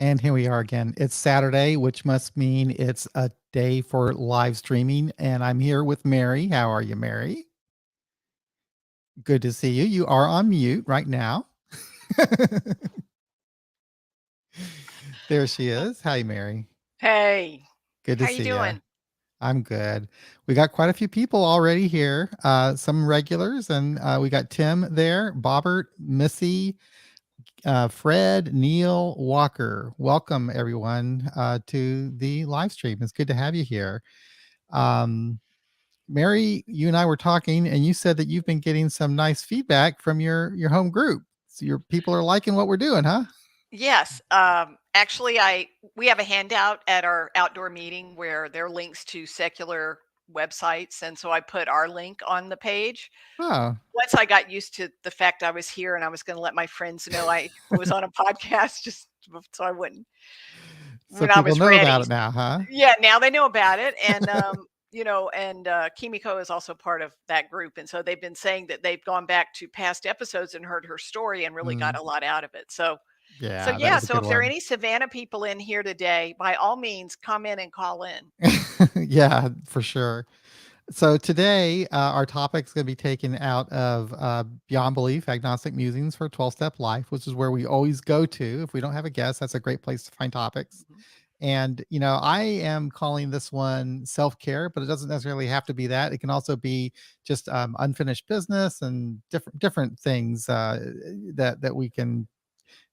And here we are again. It's Saturday, which must mean it's a day for live streaming. And I'm here with Mary. How are you, Mary? Good to see you. You are on mute right now. There she is. Hi, Mary. Hey, Good to how you see you. doing? I'm good. We got quite a few people already here, some regulars, and we got Tim there, Bobbert, Missy, Fred, Neil, Walker. Welcome, everyone, to the live stream. It's good to have you here. Um, Mary, you and I were talking, and you said that you've been getting some nice feedback from your home group. So your people are liking what we're doing, huh? Yes. Actually, I we have a handout at our outdoor meeting where there are links to secular websites, and so I put our link on the page. Oh, Once I got used to the fact I was here and I was going to let my friends know I was on a podcast, just so I wouldn't so when I people was know about ready. it now, huh? Yeah, now they know about it, and Kimiko is also part of that group, and so they've been saying that they've gone back to past episodes and heard her story and really got Mm, a lot out of it. So yeah, that yeah, was a so good if there are one. any Savannah people in here today, by all means, come in and call in. Yeah, for sure. So today, our topic is going to be taken out of Beyond Belief, Agnostic Musings for 12-Step Life, which is where we always go to. If we don't have a guest, that's a great place to find topics. Mhm. And, I am calling this one self-care, but it doesn't necessarily have to be that. It can also be just unfinished business and different things that we can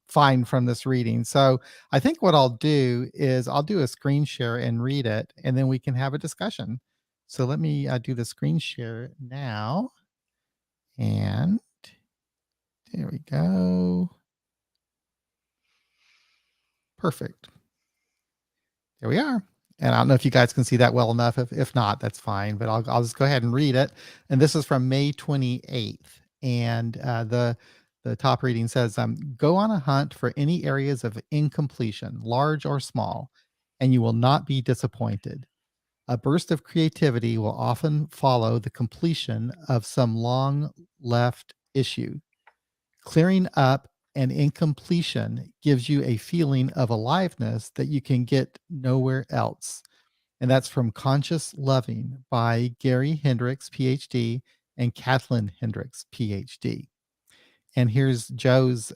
find from this reading. So I think what I'll do is I'll do a screen share and read it, and then we can have a discussion. So let me do the screen share now. And there we go. Perfect. There we are. And I don't know if you guys can see that well enough. If not, that's fine. But I'll just go ahead and read it. And this is from May 28th. And the top reading says, "Go on a hunt for any areas of incompletion, large or small, and you will not be disappointed. A burst of creativity will often follow the completion of some long left issue. Clearing up an incompletion gives you a feeling of aliveness that you can get nowhere else." And that's from Conscious Loving by Gary Hendricks, PhD, and Kathleen Hendricks, PhD. And here's Joe's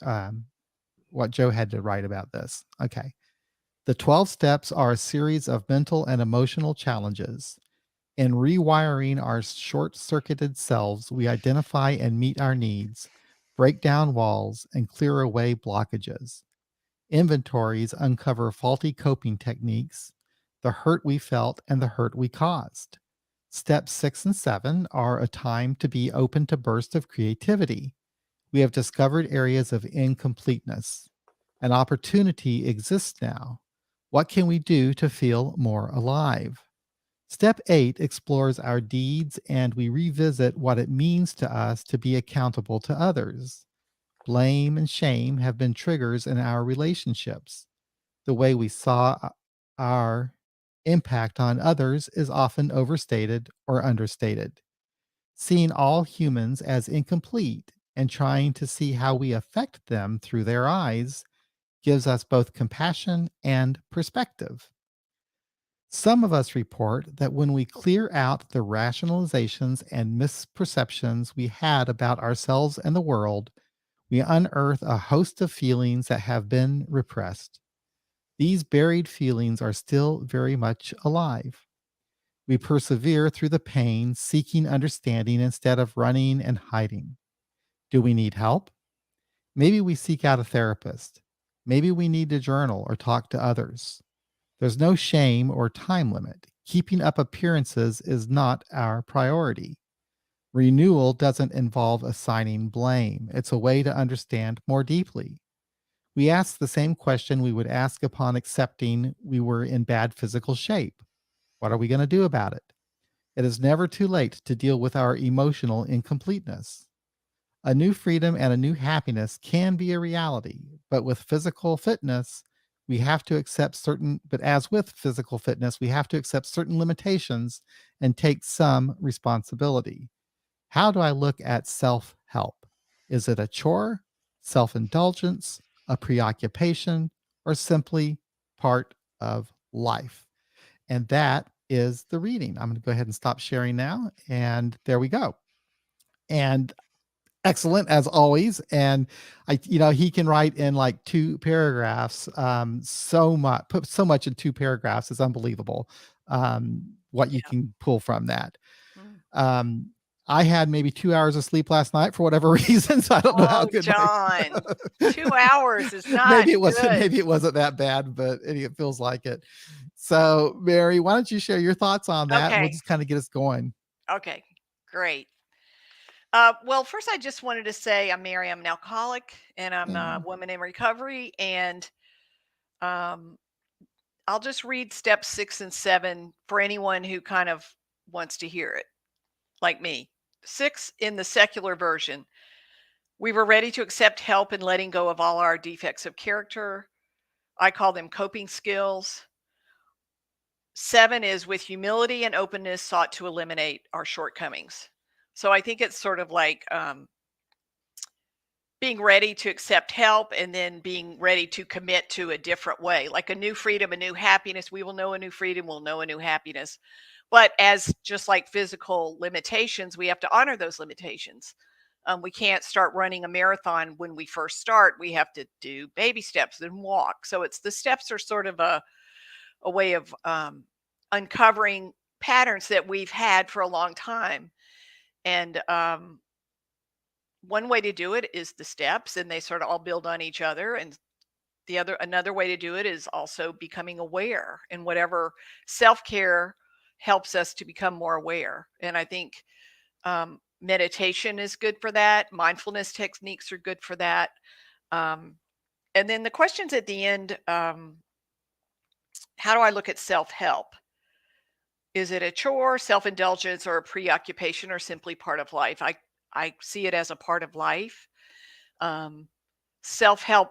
what Joe had to write about this. Okay. The 12 steps are a series of mental and emotional challenges. In rewiring our short circuited selves, we identify and meet our needs, break down walls, and clear away blockages. Inventories uncover faulty coping techniques, the hurt we felt, and the hurt we caused. Steps 6 and 7 are a time to be open to bursts of creativity. We have discovered areas of incompleteness. An opportunity exists now. What can we do to feel more alive? Step 8 explores our deeds and we revisit what it means to us to be accountable to others. Blame and shame have been triggers in our relationships. The way we saw our impact on others is often overstated or understated. Seeing all humans as incomplete and trying to see how we affect them through their eyes gives us both compassion and perspective. Some of us report that when we clear out the rationalizations and misperceptions we had about ourselves and the world, we unearth a host of feelings that have been repressed. These buried feelings are still very much alive. We persevere through the pain, seeking understanding instead of running and hiding. Do we need help? Maybe we seek out a therapist. Maybe we need to journal or talk to others. There's no shame or time limit. Keeping up appearances is not our priority. Renewal doesn't involve assigning blame, it's a way to understand more deeply. We ask the same question we would ask upon accepting we were in bad physical shape. What are we going to do about it? It is never too late to deal with our emotional incompleteness. A new freedom and a new happiness can be a reality, but with physical fitness, we have to accept certain, but as with physical fitness, we have to accept certain limitations and take some responsibility. How do I look at self help? Is it a chore, self indulgence, a preoccupation, or simply part of life? And that is the reading. I'm going to go ahead and stop sharing now. And there we go. And excellent as always. And he can write in like 2 paragraphs. So much, put so much in 2 paragraphs is unbelievable. What you Yeah. can pull from that. Mm. Um, I had maybe 2 hours of sleep last night for whatever reason. So I don't know how Oh, good John, my 2 hours is not maybe it wasn't good. maybe it wasn't that bad, but it feels like it. So Mary, why don't you share your thoughts on that? We'll Okay. just kind of get us going. Okay. Great. Well, first, I just wanted to say I'm Mary. I'm an alcoholic, and I'm a Mm, woman in recovery. And um, I'll just read steps 6 and 7 for anyone who kind of wants to hear it, like me. 6 in the secular version. We were ready to accept help in letting go of all our defects of character. I call them coping skills. 7 is with humility and openness sought to eliminate our shortcomings. So I think it's sort of like being ready to accept help and then being ready to commit to a different way, like a new freedom, a new happiness. We will know a new freedom, we'll know a new happiness. But as just like physical limitations, we have to honor those limitations. We can't start running a marathon when we first start. We have to do baby steps and walk. So it's the steps are sort of a way of uncovering patterns that we've had for a long time. And one way to do it is the steps, and they sort of all build on each other. And another way to do it is also becoming aware, and whatever self-care helps us to become more aware. And I think meditation is good for that. Mindfulness techniques are good for that. um, and then the questions at the end, how do I look at self-help? Is it a chore, self-indulgence, or a preoccupation, or simply part of life? I see it as a part of life. um, Self-help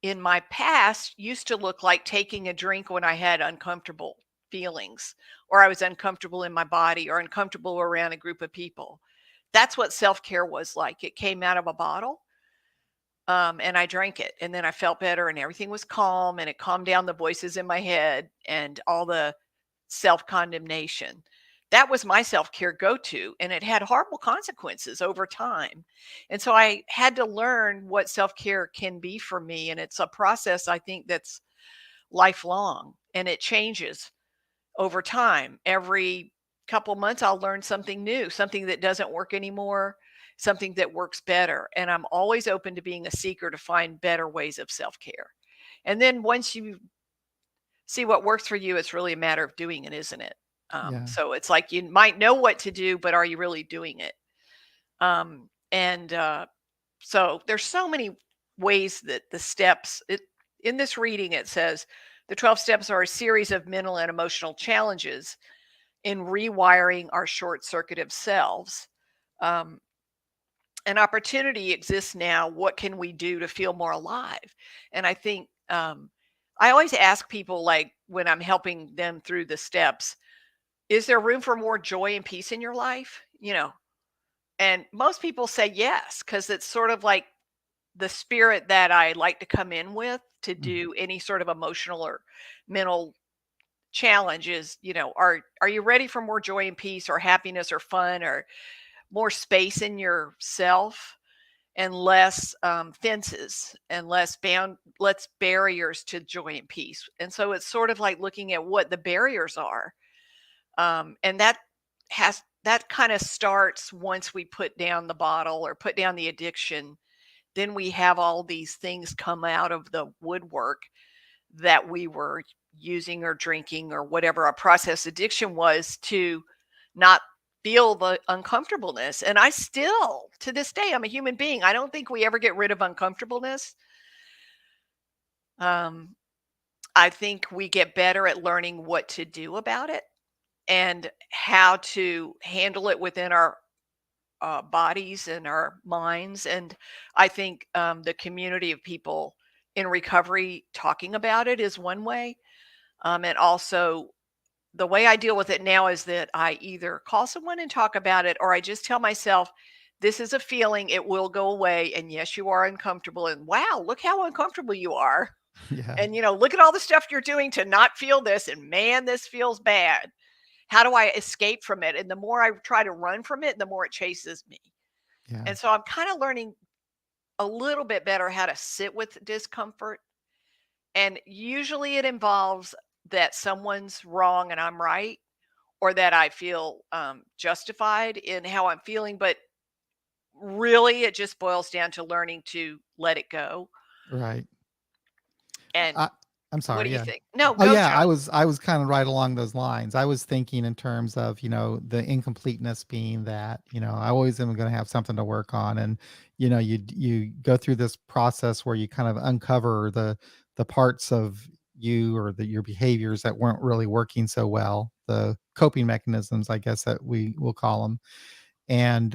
in my past used to look like taking a drink when I had uncomfortable feelings, or I was uncomfortable in my body, or uncomfortable around a group of people. That's what self-care was like. It came out of a bottle, and I drank it, and then I felt better, and everything was calm, and it calmed down the voices in my head and all the self-condemnation. That was my self-care go-to, and it had horrible consequences over time. And so I had to learn what self-care can be for me, and it's a process I think that's lifelong, and it changes over time. Every couple months I'll learn something new, something that doesn't work anymore, something that works better, and I'm always open to being a seeker to find better ways of self-care. And then once you see what works for you, it's really a matter of doing it, isn't it? yeah. So it's like you might know what to do, but are you really doing it? And So there's so many ways that the steps in this reading it says the 12 steps are a series of mental and emotional challenges in rewiring our short-circuited selves. Um, an opportunity exists now. What can we do to feel more alive? And I think I always ask people, like when I'm helping them through the steps, is there room for more joy and peace in your life? And most people say yes, because it's sort of like the spirit that I like to come in with to Mhm. do any sort of emotional or mental challenge is, are you ready for more joy and peace or happiness or fun or more space in yourself, and less fences and less barriers to joy and peace? And so it's sort of like looking at what the barriers are. And that kind of starts once we put down the bottle or put down the addiction. Then we have all these things come out of the woodwork that we were using or drinking or whatever our process addiction was to not feel the uncomfortableness. And I still, to this day, I'm a human being. I don't think we ever get rid of uncomfortableness. Um, I think we get better at learning what to do about it. and how to handle it within our bodies and our minds. And I think the community of people in recovery talking about it is one way. And also, the way I deal with it now is that I either call someone and talk about it, or I just tell myself, this is a feeling, it will go away. And yes, you are uncomfortable. And wow, look how uncomfortable you are. Yeah. And, look at all the stuff you're doing to not feel this. And man, this feels bad. How do I escape from it? And the more I try to run from it, the more it chases me. Yeah. And so I'm kind of learning a little bit better how to sit with discomfort. And usually it involves that someone's wrong and I'm right, or that I feel justified in how I'm feeling. But really, it just boils down to learning to let it go. Right. And I I'm what sorry, do you yeah. think? No, Oh, go, yeah, John. I was kinda right along those lines. I was thinking in terms of, the incompleteness being that, I always am gonna have something to work on, and, you go through this process where you kind of uncover the parts of you or your behaviors that weren't really working so well, the coping mechanisms, I guess, that we will call them. And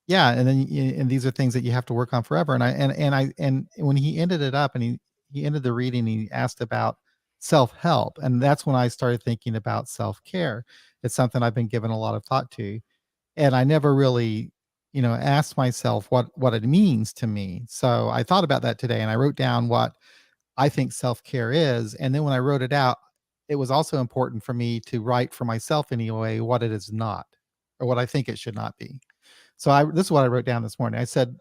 yeah, and then and these are things that you have to work on forever. And when he ended it up, and he ended the reading, he asked about self-help, and that's when I started thinking about self-care. It's something I've been given a lot of thought to, and I never really asked myself what it means to me. So I thought about that today, and I wrote down what I think self-care is. And then when I wrote it out, it was also important for me to write for myself anyway what it is not, or what I think it should not be. So this is what I wrote down this morning. I said,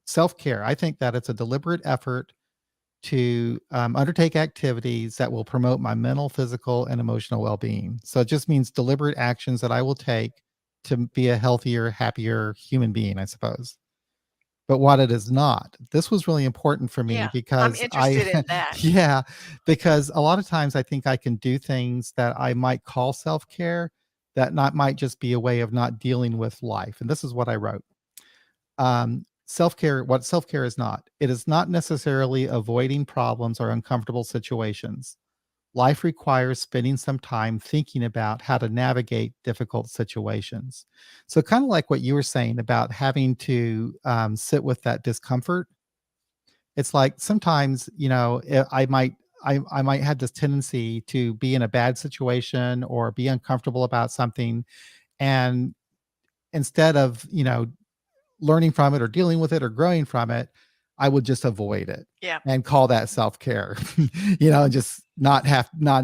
self-care, I think that it's a deliberate effort to undertake activities that will promote my mental, physical, and emotional well-being. So it just means deliberate actions that I will take to be a healthier, happier human being, I suppose. But what it is not. This was really important for me Yeah, I'm because interested in that. yeah, because a lot of times I think I can do things that I might call self-care that not might just be a way of not dealing with life. And this is what I wrote. Self-care, what self-care is not. It is not necessarily avoiding problems or uncomfortable situations. Life requires spending some time thinking about how to navigate difficult situations. So, kind of like what you were saying about having to sit with that discomfort. It's like sometimes, I might have this tendency to be in a bad situation or be uncomfortable about something, and instead of learning from it or dealing with it or growing from it, I would just avoid it Yeah, and call that self-care, and just not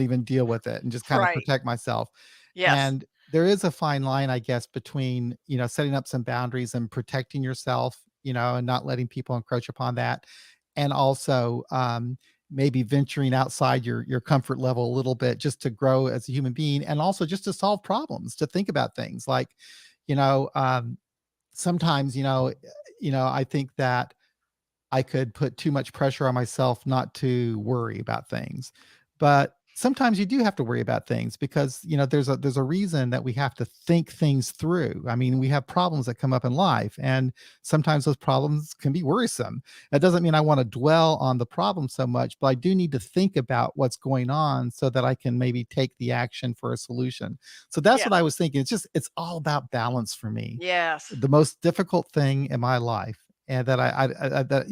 even deal with it and just kind of right. protect myself. Yes. And there is a fine line, I guess, between, setting up some boundaries and protecting yourself, and not letting people encroach upon that. And also, maybe venturing outside your comfort level a little bit just to grow as a human being, and also just to solve problems, to think about things like, you know, um, sometimes, I think that I could put too much pressure on myself not to worry about things. But sometimes you do have to worry about things because, there's a reason that we have to think things through. I mean, we have problems that come up in life, and sometimes those problems can be worrisome. That doesn't mean I want to dwell on the problem so much, but I do need to think about what's going on so that I can maybe take the action for a solution. So that's Yeah. what I was thinking. It's all about balance for me. Yes. The most difficult thing in my life, and that that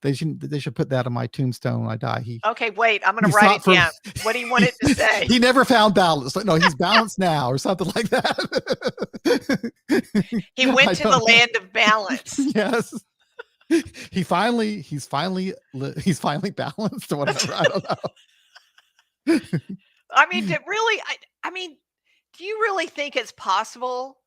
they should put that on my tombstone when I die. Okay, wait, I'm gonna He write sought it for down. What do you want he, it to say? he never found balance. Like, no, he's balanced now, or something like that. He went I to the don't know. land of balance. Yes, he's finally balanced or whatever. I don't know. I mean, I mean, do you really think it's possible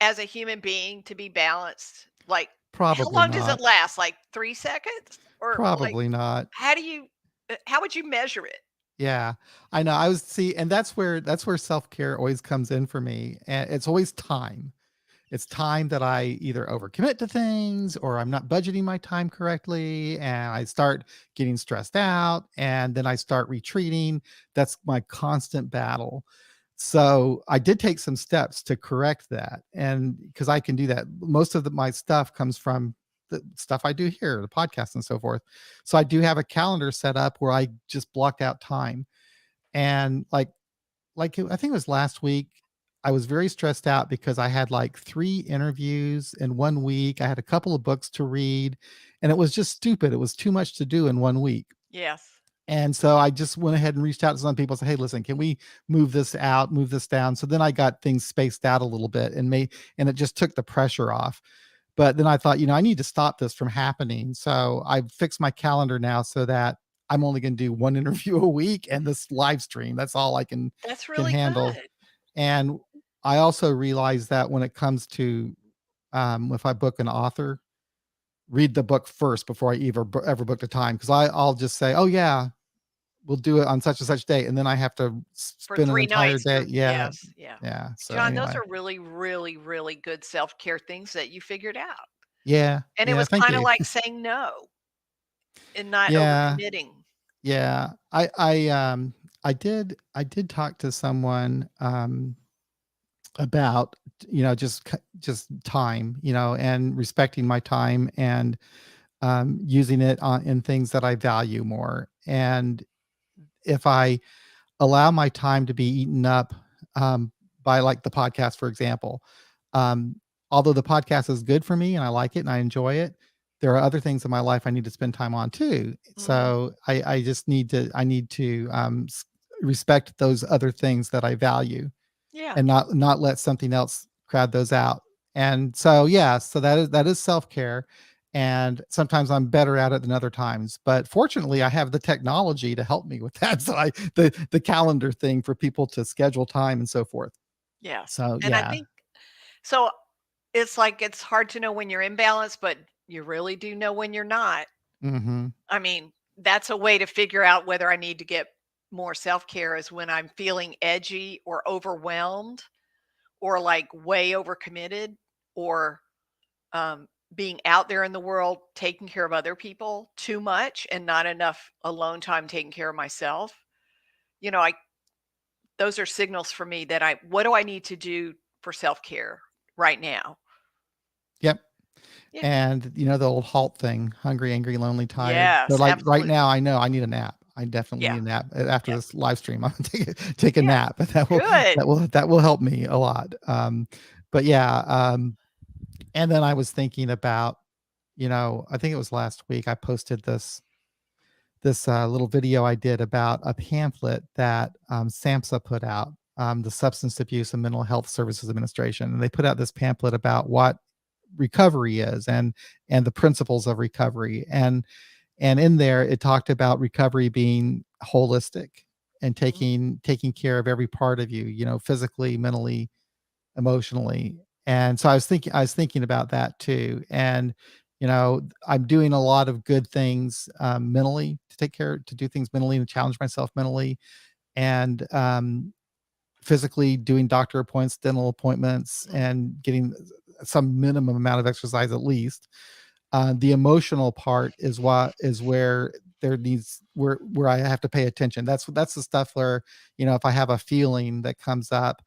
as a human being to be balanced? Like, how Probably long does it not. last? Like 3 seconds? Or like, Probably not. how do you how would you measure it? Yeah, I know. I was see, and that's where self care always comes in for me, and it's always time. It's time that I either overcommit to things or I'm not budgeting my time correctly, and I start getting stressed out, and then I start retreating. That's my constant battle. So I did take some steps to correct that. And because I can do that, most of my stuff comes from the stuff I do here, the podcast and so forth. So I do have a calendar set up where I just block out time. And like I think it was last week. I was very stressed out because I had like 3 interviews in 1 week. I had a couple of books to read, and it was just stupid. It was too much to do in 1 week. Yes. And so I just went ahead and reached out to some people and said, "Hey, listen, can we move this out, move this down?" So then I got things spaced out a little bit and it just took the pressure off. But then I thought, I need to stop this from happening. So I fixed my calendar now so that I'm only going to do one interview a week and this live stream. That's all I That's can really handle. good. And I also realized that when it comes to if I book an author, read the book first before I ever book the time, because I'll just say, "Oh yeah, we'll do it on such and such date," and then I have to For spend an 3 entire nights, day. you're Yeah, yes, yeah. yeah. So John, those anyway, are really, really, really good self-care things that you figured out. yeah, And it yeah. was Thank kinda you. like saying no and not Yeah, overcommitting. yeah. I did talk to someone about just time, and respecting my time and using it on in things that I value more. And if I allow my time to be eaten up by like the podcast, for example. Um, Although the podcast is good for me and I like it and I enjoy it, there are other things in my life I need to spend time on too. Mhm. So I just need to respect those other things that I value Yeah. and not let something else crowd those out. And so yeah, so that is self-care. And sometimes I'm better at it than other times. But fortunately, I have the technology to help me with that. So the calendar thing for people to schedule time and so forth. Yes. So And I yeah. think so it's like it's hard to know when you're in balance, but you really do know when you're not. Hmm. I mean, that's a way to figure out whether I need to get more self-care is when I'm feeling edgy or overwhelmed or like way overcommitted or um, being out there in the world taking care of other people too much and not enough alone time taking care of myself. I those are signals for me that I what do I need to do for self-care right now? Yep. Yeah. And the old halt thing, hungry, angry, lonely, tired. So Yes, like right absolutely. now, I know I need a nap. I definitely Yeah. need a nap. After Yep. this live stream, I'm gonna take a Yeah. nap. That will Good. help me a lot. But yeah, and then I was thinking about, I think it was last week I posted this little video I did about a pamphlet that SAMHSA put out, the Substance Abuse and Mental Health Services Administration, and they put out this pamphlet about what recovery is and the principles of recovery. And in there it talked about recovery being holistic and Mhm. taking care of every part of you, physically, mentally, emotionally. And so I was thinking about that too. And I'm doing a lot of good things mentally to do things mentally and challenge myself mentally, and physically doing doctor appointments, dental appointments, Mhm. and getting some minimum amount of exercise at least. The emotional part is where there needs where I have to pay attention. That's the stuff where, if I have a feeling that comes up,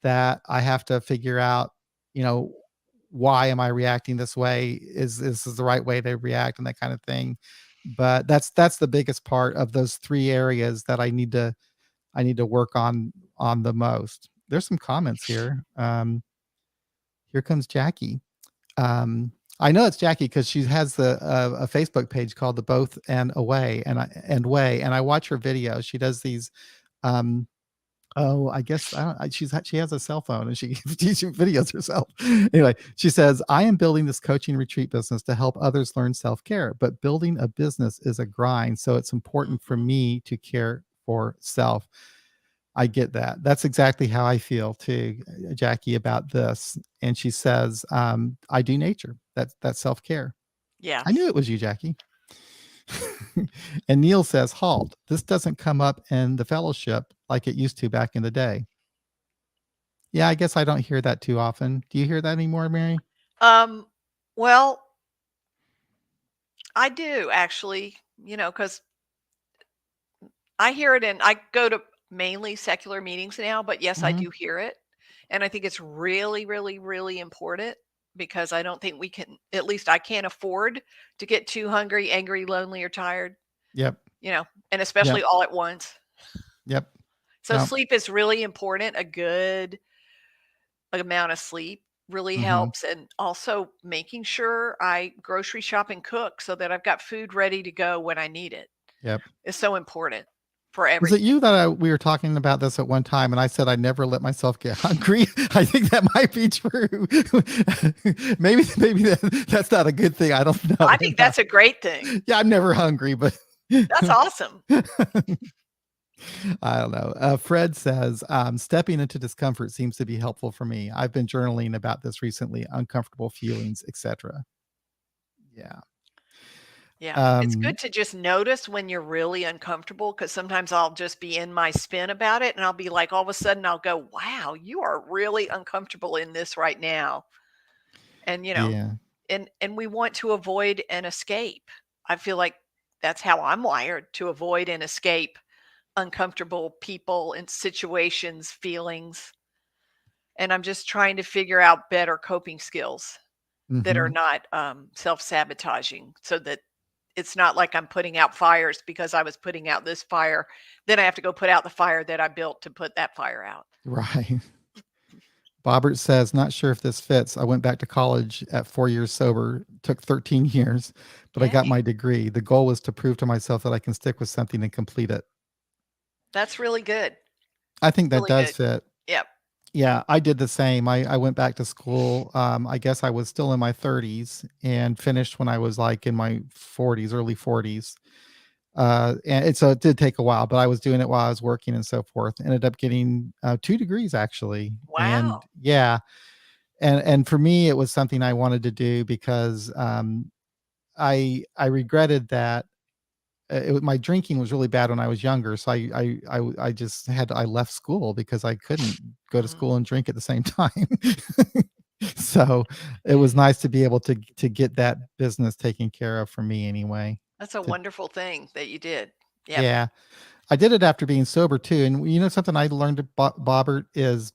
that I have to figure out, you know, why am I reacting this way? Is this is the right way to react and that kind of thing. But that's the biggest part of those 3 areas that I need to work on the most. There's some comments here. Here comes Jackie. I know it's Jackie because she has a Facebook page called the Both and Away and I watch her videos. She does these. Um, oh, I guess I don't. She has a cell phone and she teaches videos herself. Anyway, she says, "I am building this coaching retreat business to help others learn self care, but building a business is a grind, so it's important for Mhm. me to care for self." I get that. That's exactly how I feel too, Jackie, about this. And she says, "I do nature. That's self care." I knew Yes. it was you, Jackie. And Neil says, "Halt. This doesn't come up in the fellowship like it used to back in the day." Yeah, I guess I don't hear that too often. Do you hear that anymore, Mary? Um, well, I do actually, because I hear it and I go to mainly secular meetings now, but yes, I Hmm. do hear it. And I think it's really, really, really important because I don't think we can, at least I can't afford to get too hungry, angry, lonely, or tired, Yep. and especially Yep. all at once. Yep. So Yep. sleep is really important. A good amount of sleep really Mhm. helps, and also making sure I grocery shop and cook so that I've got food ready to go when I need it Yep. is so important for Was it everything. you that we were talking about this at one time, and I said I never let myself get hungry? I think that might be true. Maybe that's not a good thing. I don't know. I think that's a great thing. Yeah, I'm never hungry, but That's awesome. I don't know. Fred says, stepping into discomfort seems to be helpful for me. I've been journaling about this recently, uncomfortable feelings, etc. Yeah. Yeah. It's Um, good to just notice when you're really uncomfortable, because sometimes I'll just be in my spin about it, and I'll be like, all of a sudden, I'll go, wow, you are really uncomfortable in this right now. And, yeah. and we want to avoid an escape. I feel like that's how I'm wired, to avoid and escape uncomfortable people and situations, feelings. And I'm just trying to figure out better coping skills that are Hmm. not self-sabotaging, so that it's not like I'm putting out fires because I was putting out this fire. Then I have to go put out the fire that I built to put that fire out. Right. Bobbert says, not sure if this fits. I went back to college at 4 years sober, took 13 years, but I got Yay. my degree. The goal was to prove to myself that I can stick with something and complete it. That's really good. I think that Really does good. fit. Yep. Yeah, I did the same. I went back to school. I guess I was still in my 30s and finished when I was like in my 40s, early 40s. So it did take a while, but I was doing it while I was working and so forth. Ended up getting 2 degrees actually. And Wow. yeah, and for me, it was something I wanted to do because I regretted that my drinking was really bad when I was younger, so I just I left school because I couldn't go to Mhm. school and drink at the same time. So it was nice to be able to get that business taken care of for me anyway. That's a To wonderful thing that you did. Yep. Yeah, I did it after being sober too, and something I learned, Bobbert, is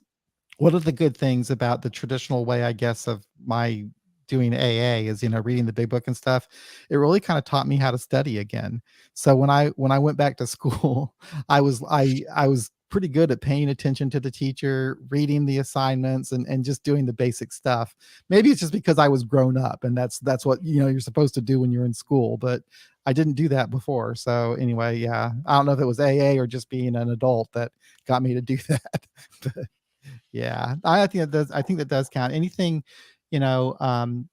one of the good things about the traditional way, I guess, of my doing AA is, reading the big book and stuff. It really kind of taught me how to study again. So when I went back to school, I was pretty good at paying attention to the teacher, reading the assignments, and just doing the basic stuff. Maybe it's just because I was grown up and that's what, you're supposed to do when you're in school, but I didn't do that before. So anyway, yeah, I don't know if it was AA or just being an adult that got me to do that. But yeah, I think that does count. Anything, you know, um,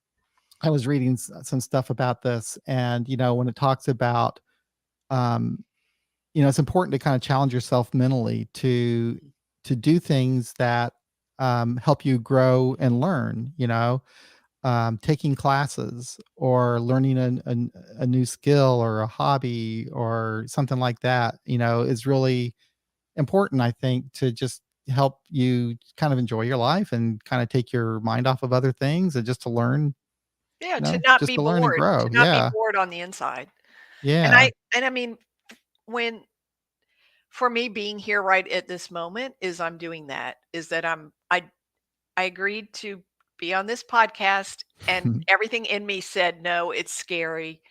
I was reading some stuff about this, and when it talks about, um, it's important to kind of challenge yourself mentally to do things that help you grow and learn. Taking classes or learning a new skill or a hobby or something like that. Is really important, I think, to just help you kind of enjoy your life and kind of take your mind off of other things and just to learn, Yeah, to not just be to learn and bored, grow. to not be Yeah. bored on the inside. And Yeah. I mean, when for me being here right at this moment is I'm doing that, is that I agreed to be on this podcast, and everything in me said, "No, it's scary."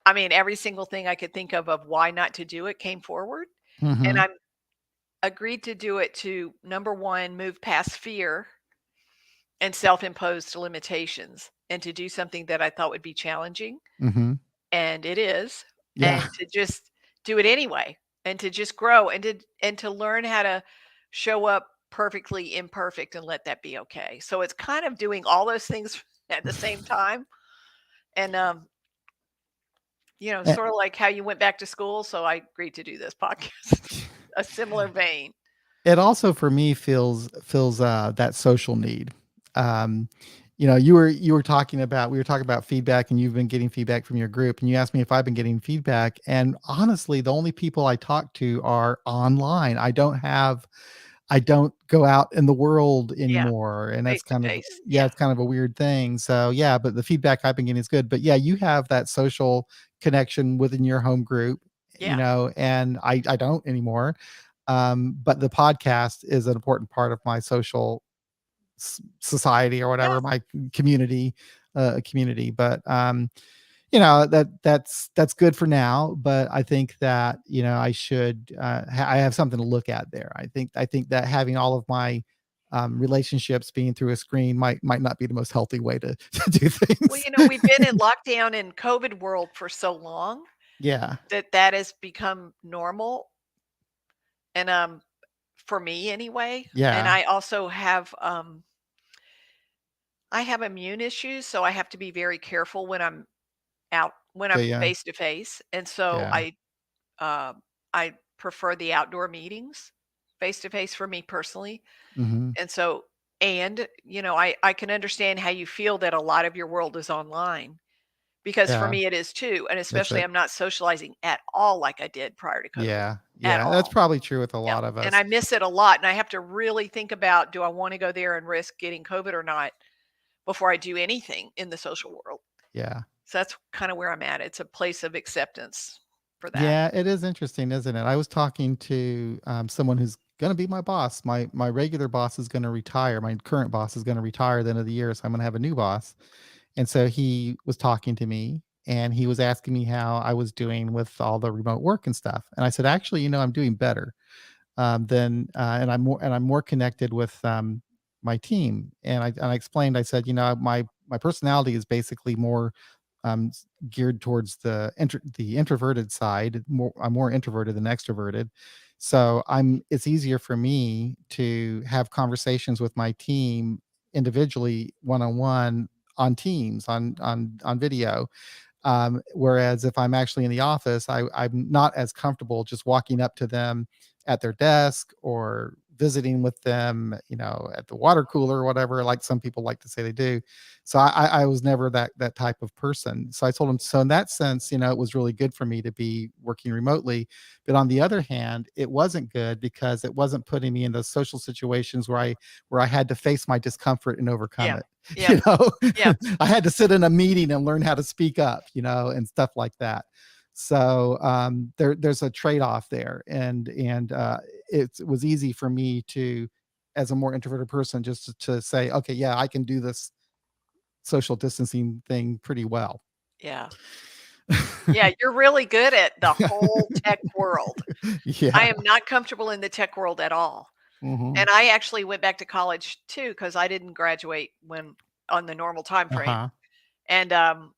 I mean, every single thing I could think of why not to do it came forward, and Mhm. I'm agreed to do it to, number 1, move past fear and self-imposed limitations, and to do something that I thought would be challenging, Mhm. and it is, Yeah. and to just do it anyway, and to just grow, and to learn how to show up perfectly imperfect and let that be okay. So it's kind of doing all those things at the same time, and, A sort of like how you went back to school, so I agreed to do this podcast. A similar vein. It also for me feels that social need. Um, you were talking about we were talking about feedback, and you've been getting feedback from your group, and you asked me if I've been getting feedback. And honestly, the only people I talk to are online. I don't go out in the world Yeah, anymore, and face that's to kind of, face. yeah, Yeah, it's kind of a weird thing. So yeah, but the feedback I've been getting is good. But yeah, you have that social connection within your home group, yeah, and I don't anymore. But the podcast is an important part of my social society or yeah, whatever, my community, community. But that's good for now, but I think that, I should, I have something to look at there. I think that having all of my, relationships being through a screen might not be the most healthy way to to do Well, things. we've been in lockdown in COVID world for so long Yeah. that that has become normal, and, for me anyway, and Yeah. I also have, I have immune issues, so I have to be very careful when So, I'm yeah. face to face, and so Yeah. uh, I prefer the outdoor meetings face to face for me personally, Mhm. and so I can understand how you feel that a lot of your world is online, because for Yeah. me it is too, and That's especially it. I'm not socializing at all like I did prior to COVID, Yeah. at Yeah. That's all. probably true with a Yeah, lot of and us. I miss it a lot, and I have to really think about, do I wanna go there and risk getting COVID or not before I do anything in the social world? Yeah. So that's kinda where I'm at. It's a place of acceptance for that. Yeah, it is interesting, isn't it? I was talking to, someone who's gonna be my boss. My regular boss is gonna retire. My current boss is gonna retire at the end of the year, so I'm gonna have a new boss. And so he was talking to me, and he was asking me how I was doing with all the remote work and stuff. And I said, "Actually, I'm doing better." Then and I'm more connected with my team. And I explained. I said, my personality is basically more geared towards the introverted side. I'm more introverted than extroverted. So it's easier for me to have conversations with my team individually, one on one, on Teams, on video. Whereas if I'm actually in the office, I'm not as comfortable just walking up to them at their desk or visiting with them, at the water cooler or whatever, like some people like to say they do. So I was never that type of person. So I told him, so in that sense, it was really good for me to be working remotely. But on the other hand, it wasn't good because it wasn't putting me in those social situations where I had to face my discomfort and overcome Yeah. it. Yep. You know, Yep. I had to sit in a meeting and learn how to speak up, and stuff like that. So there's a trade-off there, and it was easy for me to, as a more introverted person, just to say, okay, yeah, I can do this social distancing thing pretty well. Yeah. Yeah, you're really good at the whole tech world. I Yeah. am not comfortable in the tech world at all. Hmm. And I actually went back to college too, because I didn't graduate when on the normal time frame. Uh-huh. And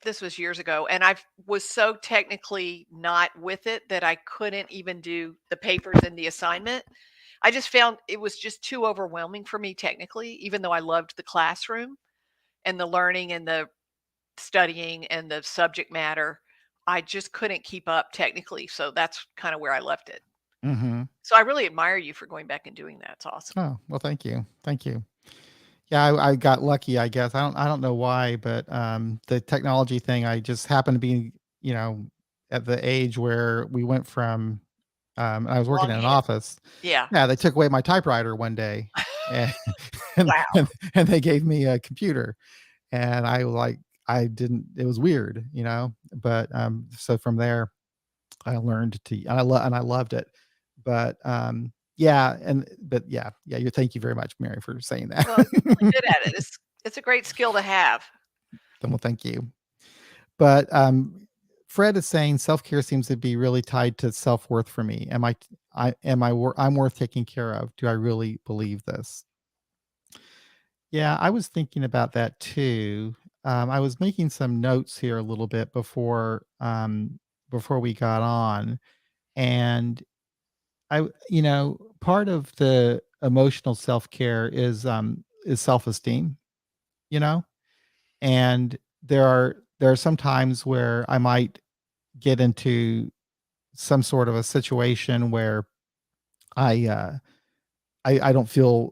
this was years ago. And I was so technically not with it that I couldn't even do the papers and the assignment. I just found it was just too overwhelming for me technically, even though I loved the classroom and the learning and the studying and the subject matter. I just couldn't keep up technically. So that's kind of where I left it. Hmm. So I really admire you for going back and doing that. It's awesome. Oh, well, thank you. Thank you. Yeah, I got lucky, I guess. I don't know why, but the technology thing, I just happened to be, you know, at the age where we went from, I was working in an Longhand. office. Yeah. Yeah, they took away my typewriter one day, and and Wow. and they gave me a computer, and I was like, I didn't. It was weird, But so from there, I learned to, and I loved it. But yeah, yeah. You thank you very much, Mary, for saying that. Well, you're really good at it. It's a great skill to have. Well, thank you. But Fred is saying self care seems to be really tied to self worth for me. I'm worth taking care of? Do I really believe this? Yeah, I was thinking about that too. I was making some notes here a little bit before we got on, and part of the emotional self care is self esteem. You know, and there are some times where I might get into some sort of a situation where I I don't feel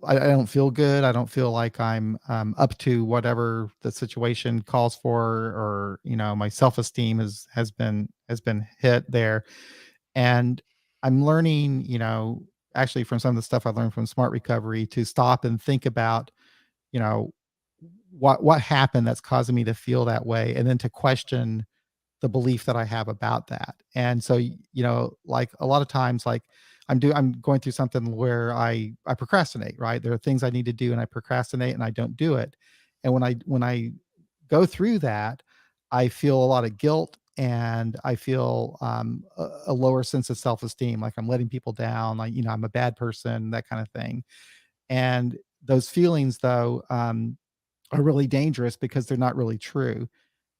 good. I don't feel like I'm up to whatever the situation calls for, or my self esteem has been hit there, and I'm learning, actually from some of the stuff I learned from Smart Recovery, to stop and think about, you know what happened that's causing me to feel that way, and then to question the belief that I have about that. And so, like a lot of times, like I'm going through something where I procrastinate, right? There are things I need to do and I procrastinate and I don't do it. And when I go through that, I feel a lot of guilt, and I feel a lower sense of self-esteem, like I'm letting people down, like, I'm a bad person, that kind of thing. And those feelings, though, are really dangerous because they're not really true.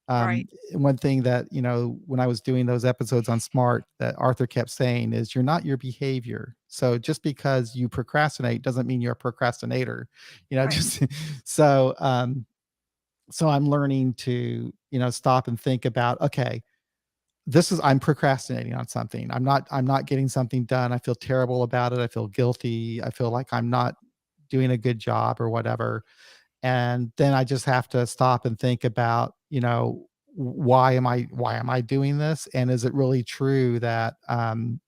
Right. One thing that, when I was doing those episodes on smart, that Arthur kept saying is, you're not your behavior. So just because you procrastinate doesn't mean you're a procrastinator, Right. just so I'm learning to, stop and think about, okay, I'm procrastinating on something. I'm not getting something done. I feel terrible about it. I feel guilty. I feel like I'm not doing a good job or whatever. And then I just have to stop and think about, why am I doing this? And is it really true that I'm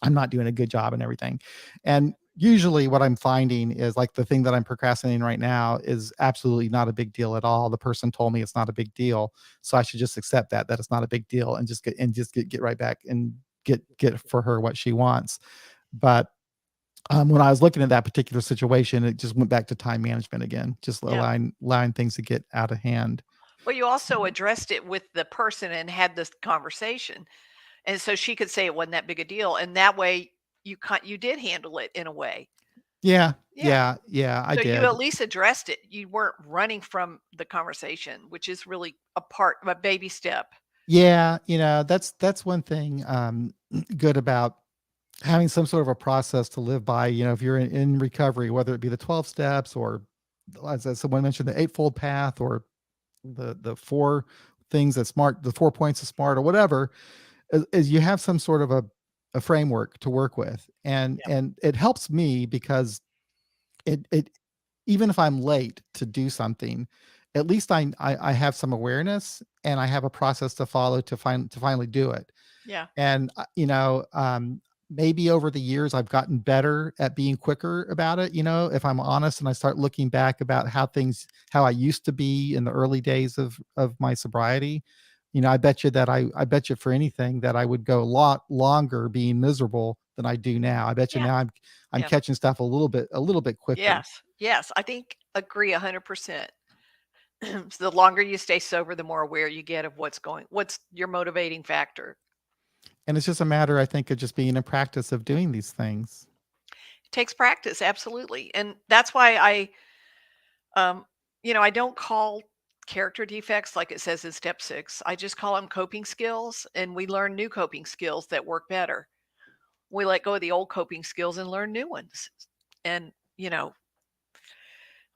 not doing a good job and everything? And usually what I'm finding is, like, the thing that I'm procrastinating right now is absolutely not a big deal at all. The person told me it's not a big deal. So I should just accept that it's not a big deal, and just get right back and get for her what she wants. But when I was looking at that particular situation, it just went back to time management again, just Yeah. allowing things to get out of hand. Well, you So, also addressed it with the person and had this conversation, and so she could say it wasn't that big a deal, and that way you did handle it in a way. yeah, Yeah. yeah, yeah, I So you at did. least addressed it. You weren't running from the conversation, which is really a part of a baby step. Yeah, that's one thing good about having some sort of a process to live by. If you're in recovery, whether it be the 12 steps, or, as someone mentioned, the eightfold path, or the four things that smart, the 4 points of smart, or whatever, is you have some sort of a framework to work with. and Yeah. and it helps me because it even if I'm late to do something, at least I have some awareness, and I have a process to follow to finally do it. Yeah. And, maybe over the years, I've gotten better at being quicker about it, if I'm honest, and I start looking back about how I used to be in the early days of my sobriety. I bet you for anything that I would go a lot longer being miserable than I do now. I bet you Yeah. now I'm Yeah. catching stuff a little bit quicker. Yes. Yes. I think agree 100%. So the longer you stay sober, the more aware you get of what's your motivating factor. And it's just a matter, I think, of just being in practice of doing these things. It takes practice, absolutely. And that's why um, I don't call character defects like it says in step 6. I just call them coping skills, and we learn new coping skills that work better. We let go of the old coping skills and learn new ones. And,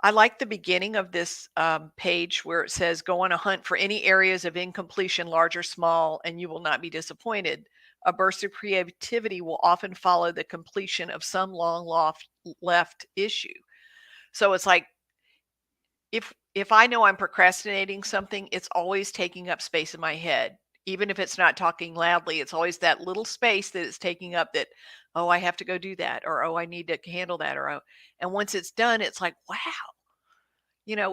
I like the beginning of this page where it says, go on a hunt for any areas of incompletion, large or small, and you will not be disappointed. A burst of creativity will often follow the completion of some left issue. So it's like, if I know I'm procrastinating something, it's always taking up space in my head. Even if it's not talking loudly, it's always that little space that it's taking up that, oh, I have to go do that, or oh, I need to handle that, or oh, and once it's done, it's like, wow,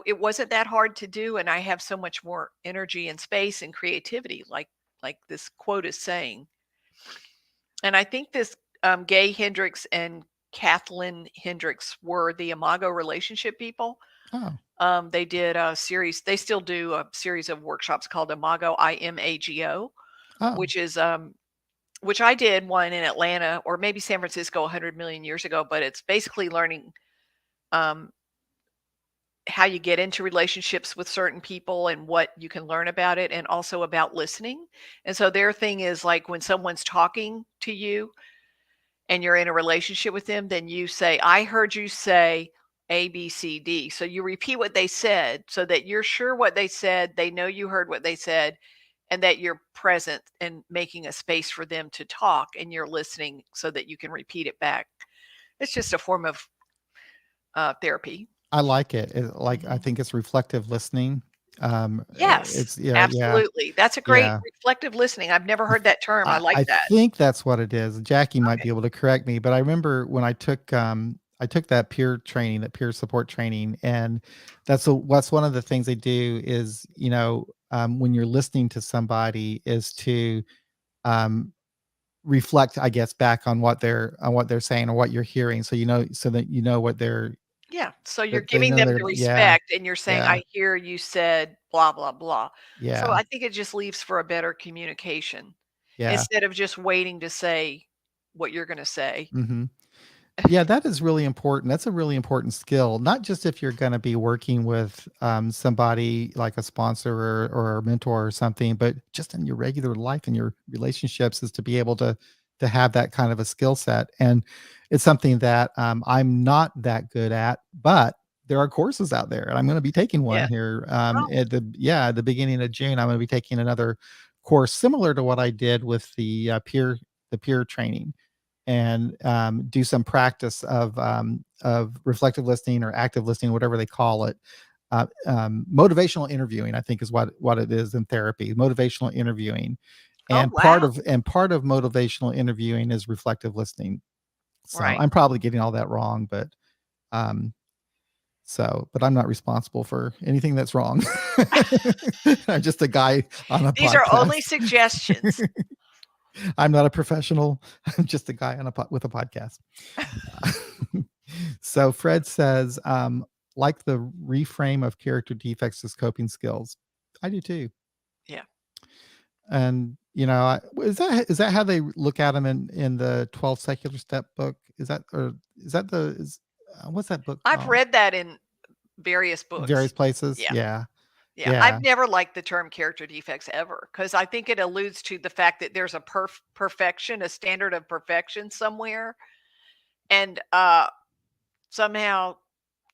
it wasn't that hard to do, and I have so much more energy and space and creativity, like this quote is saying. And I think this Gay Hendricks and Kathleen Hendricks were the Imago relationship people. Oh, They did a series. They still do a series of workshops called Imago, IMAGO, oh, which is which I did one in Atlanta or maybe San Francisco 100 million years ago. But it's basically learning um, how you get into relationships with certain people and what you can learn about it, and also about listening. And so their thing is like when someone's talking to you and you're in a relationship with them, then you say, I heard you say A, B, C, D. So you repeat what they said so that you're sure what they said, they know you heard what they said, and that you're present and making a space for them to talk and you're listening so that you can repeat it back. It's just a form of therapy. I like it. I Mhm. think it's reflective listening. Yes, It's yeah, yeah, absolutely. That's a great yeah. reflective listening. I've never I th heard that term. I like I that. think that's what it is. Jackie might Okay. be able to correct me, but I remember when I took that peer training, that peer support training, and what's one of the things they do is, when you're listening to somebody, is to um, reflect, I guess, back on what they're saying or what you're hearing, so that you know what they're Yeah, so you're that they giving know them they're the yeah, respect and you're saying, yeah, "I hear you said blah, blah, blah." So yeah, I think it just leaves for a better communication yeah. instead of just waiting to say what you're gonna say. Mhm. Yeah, that is really important. That's a really important skill, not just if you're going to be working with somebody like a sponsor or a mentor or something, but just in your regular life and your relationships is to be able to have that kind of a skill set. And it's something that I'm not that good at, but there are courses out there, and I'm going to be taking one Yeah. here Oh, at the beginning of June. I'm going to be taking another course similar to what I did with the peer training and do some practice of reflective listening or active listening, whatever they call it. Motivational interviewing, I think, is what it is in therapy. Motivational interviewing, oh, and wow. part of motivational interviewing is reflective listening. So Right. I'm probably getting all that wrong, but um, but I'm not responsible for anything that's wrong. I'm just a guy on a These are only podcast. suggestions. I'm not a professional. I'm just a guy on with a podcast. So Fred says, like the reframe of character defects as coping skills. I do too. Yeah. And is that how they look at them in the 12 secular step book? Is that or is that the is what's that book I've called? read that in various books. Various places. Yeah. Yeah. Yeah, I've Yeah. never liked the term character defects ever because I think it alludes to the fact that there's a perfection, a standard of perfection somewhere, and somehow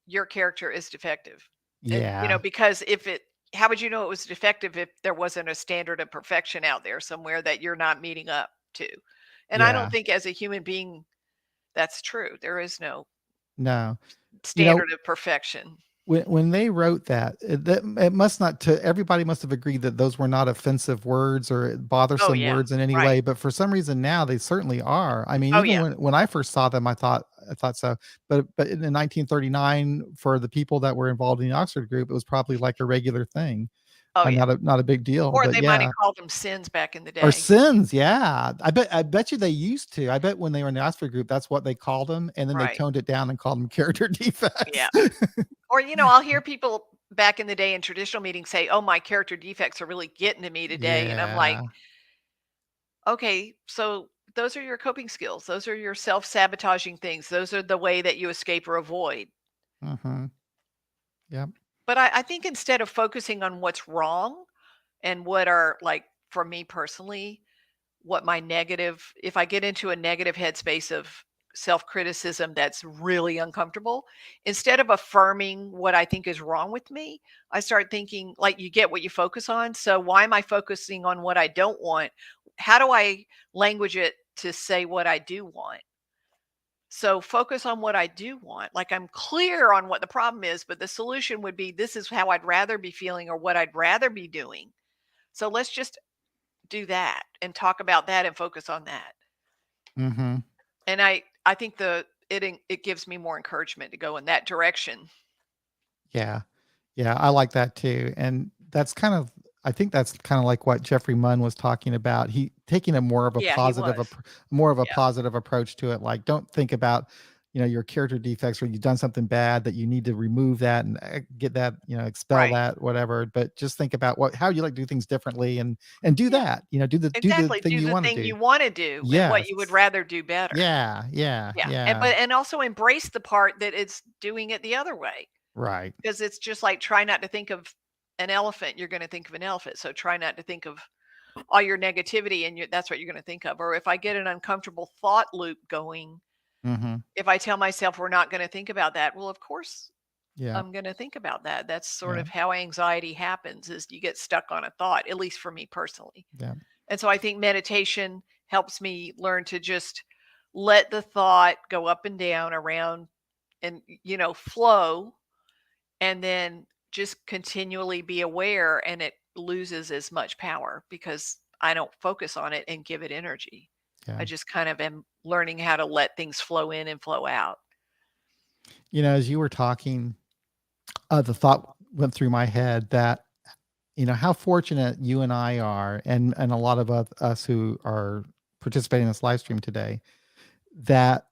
your character is defective. And Yeah. because if it, how would you know it was defective if there wasn't a standard of perfection out there somewhere that you're not meeting up to? And I don't Yeah. think as a human being that's true. There is no No. You know, standard of perfection. when they wrote that, it must not to everybody must have agreed that those were not offensive words or Oh bothersome yeah, words in any right. way, but for some reason now they certainly are. I mean, Oh even yeah, when I first saw them, I thought so, but in 1939, for the people that were involved in the Oxford group, it was probably like a regular thing, oh yeah. not a big deal. Or But they might have yeah, called them sins back in the or day. sins, yeah. I bet you they used to. I bet when they were in the Oxford group, that's what they called them, and then they Right. toned it down and called them character Yeah. defects. Or, I'll hear people back in the day in traditional meetings say, "Oh, my character defects are really getting to me today." And I'm like, Yeah. "Okay, so those are your coping skills. Those are your self-sabotaging things. Those are the way that you escape or avoid." Mhm. Yep. But I think instead of focusing on what's wrong and what are like for me personally, what my negative if I get into a negative headspace of self-criticism that's really uncomfortable, instead of affirming what I think is wrong with me, I start thinking like you get what you focus on. So why am I focusing on what I don't want? How do I language it to say what I do want? So focus on what I do want. Like I'm clear on what the problem is, but the solution would be this is how I'd rather be feeling or what I'd rather be doing. So let's just do that and talk about that and focus on that. Mhm. And I think it gives me more encouragement to go in that direction. Yeah. Yeah, I like that too, and that's kind of I think that's kinda like what Jeffrey Munn was talking about. He taking a Yeah, he was. more of a Yeah. positive approach to it, like, don't think about, your character defects or you've done something bad that you need to remove that and, get that, expel Right. that, whatever, but just think about how you like to do things differently and do Yeah. that, do the Exactly. thing Do you the wanna thing do. you want to do and what Yes. you would rather do better. Yeah, yeah, Yeah. And yeah. but also embrace the part that it's doing it the other way. Right. Because it's just like try not to think of an elephant, you're going to think of an elephant. So try not to think of all your negativity and that's what you're going to think of. Or if I get an uncomfortable thought loop going, Mhm. if I tell myself we're not going to think about that, well, of course Yeah, I'm going to think about that. That's sort yeah, of how anxiety happens is you get stuck on a thought, at least for me personally. yeah. And so I think meditation helps me learn to just let the thought go up and down around and flow and then just continually be aware and it loses as much power because I don't focus on it and give it energy. Yeah. I just kind of am learning how to let things flow in and flow out. As you were talking, the thought went through my head that, how fortunate you and I are, and a lot of us who are participating in this live stream today, that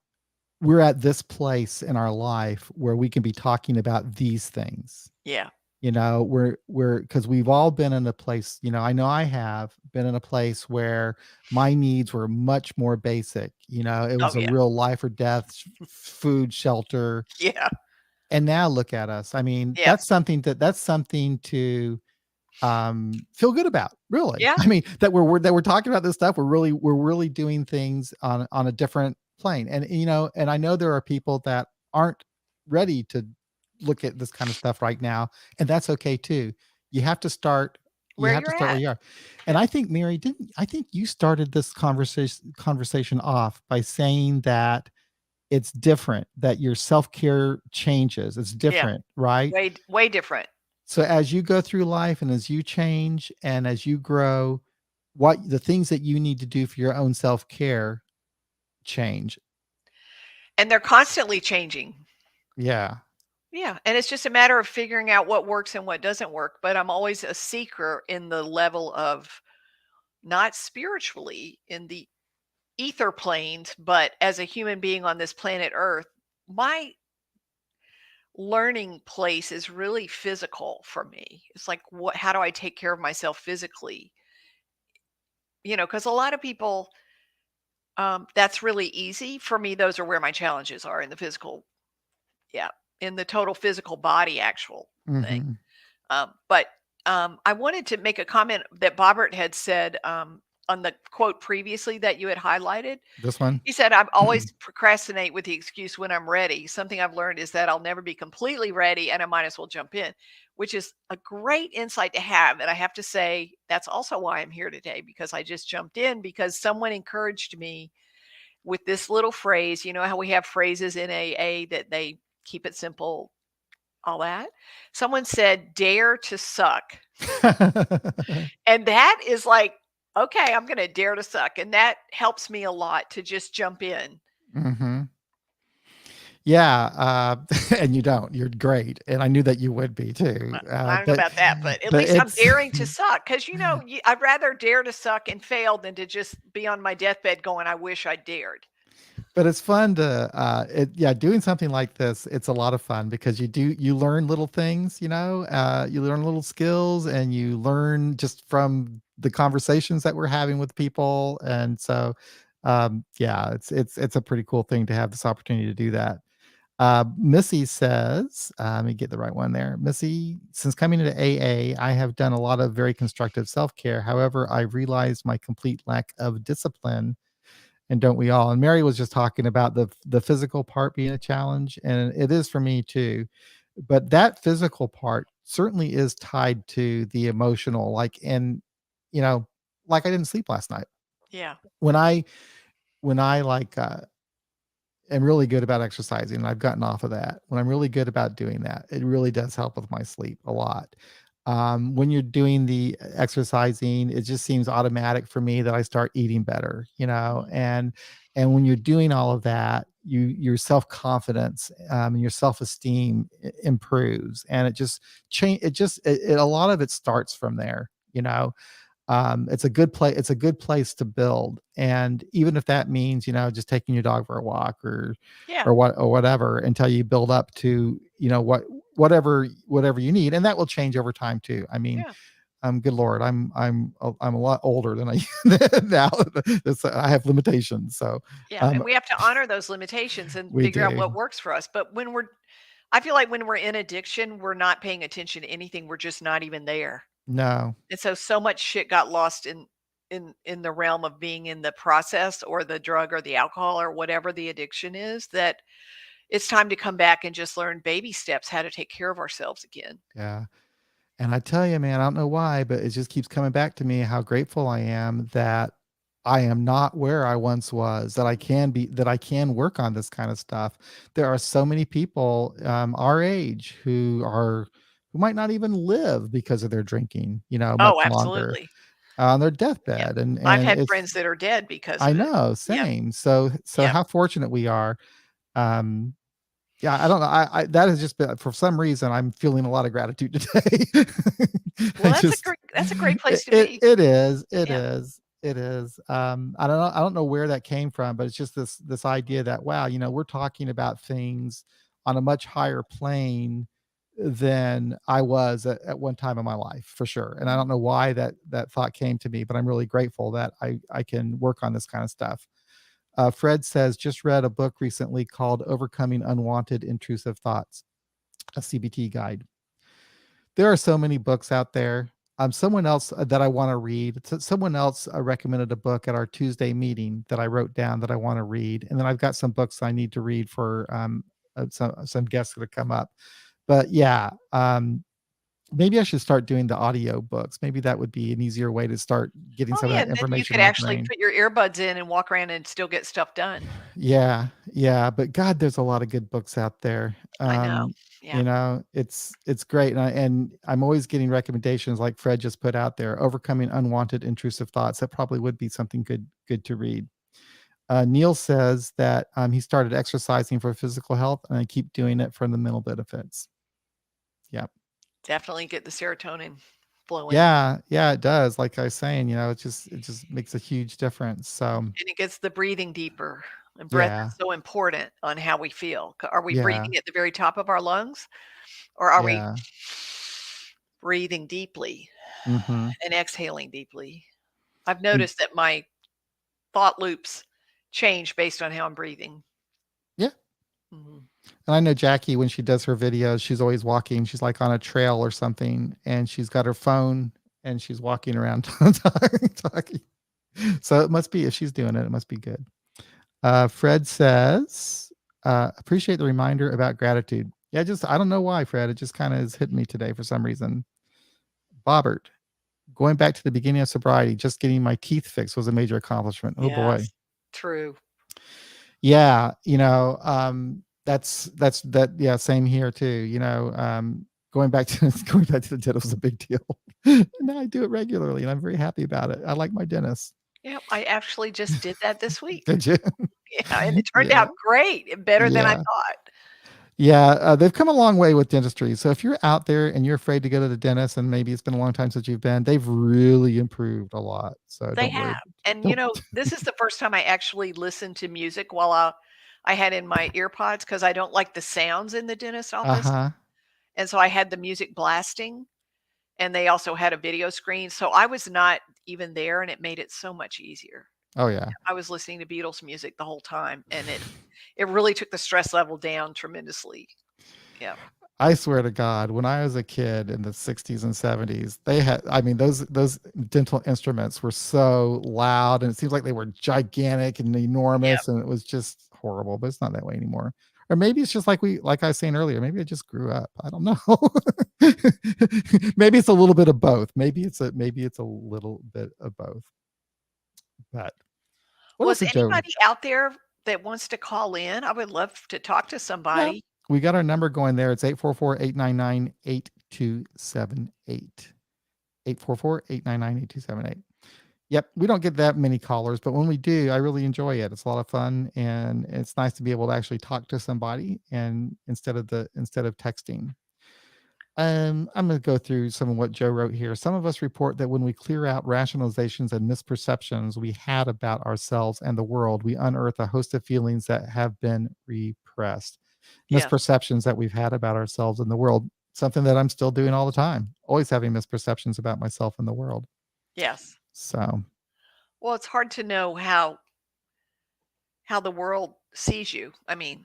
we're at this place in our life where we can be talking about these things. Yeah. You know, we're because we've all been in a place, you know, I know I have been in a place where my needs were much more basic. You know, it Oh, was a yeah. real life or death, food, shelter. Yeah. And now look at us. I mean, Yes. that's something to feel good about, really. Yeah. I mean, that we're talking about this stuff, we're really doing things on a different plane. And you know, and I know there are people that aren't ready to look at this kind of stuff right now, and that's okay too. You have to start you Where have to you're start where at. you are. And Yeah. I think Mary, didn't I think you started this conversation off by saying that it's different, that your self-care changes. It's Yeah. different, right? Way different. So as you go through life and as you change and as you grow, what the things that you need to do for your own self-care change. And they're constantly changing. Yeah. Yeah, and it's just a matter of figuring out what works and what doesn't work, but I'm always a seeker in the level of not spiritually in the ether planes, but as a human being on this planet Earth, my learning place is really physical for me. It's like, what how do I take care of myself physically? You know, because a lot of people, that's really easy. For me, those are where my challenges are in the physical, yeah, in the total physical body actual thing. Mhm. I wanted to make a comment that Bobbert had said, on the quote previously that you had highlighted. This one? He said, "I'm always procrastinate with the excuse when I'm ready. Something I've learned is that I'll never be completely ready and I might as well jump in," which is a great insight to have. And I have to say, that's also why I'm here today because I just jumped in because someone encouraged me with this little phrase. You know how we have phrases in AA that they keep it simple, all that? Someone said, "Dare to suck." And that is like, okay, I'm gonna dare to suck, and that helps me a lot to just jump in. Mhm. Yeah, and you don't. You're great, and I knew that you would be too. I don't know about that, but at But least I'm it's daring to suck because you know, I'd rather dare to suck and fail than to just be on my deathbed going, "I wish I dared." but it's fun to yeah, doing something like this, it's a lot of fun because you learn little things, you know, you learn little skills and you learn just from the conversations that we're having with people. And so yeah, it's a pretty cool thing to have this opportunity to do that. Missy says, let me get the right one there. Missy, since coming into AA, I have done a lot of very constructive self-care. However, I realized my complete lack of discipline, and don't we all? And Mary was just talking about the physical part being a challenge, and it is for me too. But that physical part certainly is tied to the emotional, like, and you know, like I didn't sleep last night. Yeah, When I like am really good about exercising, and I've gotten off of that. When I'm really good about doing that, it really does help with my sleep a lot. When you're doing the exercising, it just seems automatic for me that I start eating better, you know, mhm, and when you're doing all of that, your self-confidence and your self-esteem improves, and it just change it just it, a lot of it starts from there, you know. It's a good place to build. And even if that means, you know, just taking your dog for a walk yeah, or whatever until you build up to, you know, whatever you need. And that will change over time too. I mean, yeah, good Lord, I'm a lot older than I now. I have limitations. So yeah, and um we have to honor those limitations and we figure out do. what works for us, but when we're I feel like when we're in addiction, we're not paying attention to anything, we're just not even there. No. And so, so much shit got lost in the realm of being in the process or the drug or the alcohol or whatever the addiction is that it's time to come back and just learn baby steps how to take care of ourselves again. Yeah. And I tell you, man, I don't know why, but it just keeps coming back to me how grateful I am that I am not where I once was, that I can be, that I can work on this kind of stuff. There are so many people our age who might not even live because of their drinking, you know, much Oh, longer absolutely. on their Yeah. deathbed. I've And had it's friends that are dead because I of it. know, Yeah. same. So Yeah. how fortunate we are. Um, yeah, I don't know. I that has just been for some reason I'm feeling a lot of gratitude today. Well, I just that's a great place to it be. it is, it Yeah. is. It is. I don't know where that came from, but it's just this idea that, wow, we're talking about things on a much higher plane than I was at one time in my life, for sure. And I don't know why that thought came to me, but I'm really grateful that I can work on this kind of stuff. Fred says, just read a book recently called Overcoming Unwanted Intrusive Thoughts, a CBT guide. There are so many books out there. Someone else that I want to read. Someone else recommended a book at our Tuesday meeting that I wrote down that I want to read, and then I've got some books I need to read for some guests that have come up. But yeah, maybe I should start doing the audio books. Maybe that would be an easier way to start getting Oh, some of yeah, that and then you information could in my actually brain. put your earbuds in and walk around and still get stuff done. Yeah, yeah, but God, there's a lot of good books out there. I know. Yeah. It's great, and I'm always getting recommendations like Fred just put out there, Overcoming Unwanted Intrusive Thoughts. That probably would be something good to read. Neil says that he started exercising for physical health, and I keep doing it for the mental benefits. Yeah, Definitely get the serotonin flowing, yeah, yeah. It does. Like I was saying, it just makes a huge difference. So and it gets the breathing deeper, and breath yeah, is so important on how we feel. Are we yeah, breathing at the very top of our lungs, or are we yeah. breathing deeply Hmm. and exhaling deeply? I've And noticed that my thought loops change based on how I'm breathing. yeah. Mhm. And I know Jackie, when she does her videos, she's always walking. She's like on a trail or something, and she's got her phone and she's walking around talking. So it must be, if she's doing it, it must be good. Fred says, appreciate the reminder about gratitude. Yeah, just, I don't know why, Fred. It just kind of has hit me today for some reason. Bobbert, going back to the beginning of sobriety, just getting my teeth fixed was a major accomplishment. Oh boy. Yes, true. Yeah, yeah, same here too. Going back to going back to the dentist was a big deal. And now I do it regularly and I'm very happy about it. I like my dentist. Yeah, I actually just did that this week. Did you? Yeah, and it turned Yeah. out great and better than I Yeah. thought. Yeah, they've come a long way with dentistry. So if you're out there and you're afraid to go to the dentist and maybe it's been a long time since you've been, they've really improved a lot. So They don't worry. have, and, Don't. this is the first time I actually listened to music while I had in my ear pods because I don't like the sounds in the dentist office, Uh-huh. and so I had the music blasting, and they also had a video screen, so I was not even there, and it made it so much easier. Oh yeah. I was listening to Beatles music the whole time, and it really took the stress level down tremendously. Yeah. I swear to God, when I was a kid in the 60s and 70s, they had, I mean, those dental instruments were so loud and it seems like they were gigantic and Yep. enormous and it was just horrible, but it's not that way anymore. Or maybe it's just like I was saying earlier, maybe I just grew up. I don't know. Maybe it's a little bit of both. Maybe it's a little bit of both. But what else Was did Joe? anybody out there that wants to call in? I would love to talk to Yeah, somebody. we got our number going there. It's 844-899-8278. 844-899-8278. Yep, we don't get that many callers, but when we do, I really enjoy it. It's a lot of fun, and it's nice to be able to actually talk to somebody and instead of texting. I'm going to go through some of what Joe wrote here. Some of us report that when we clear out rationalizations and misperceptions we had about ourselves and the world, we unearth a host of feelings that have been repressed. Yes. Misperceptions that we've had about ourselves and the world, something that I'm still doing all the time, always having misperceptions about myself and the world. Yes. So, Well, it's hard to know how the world sees you. I mean,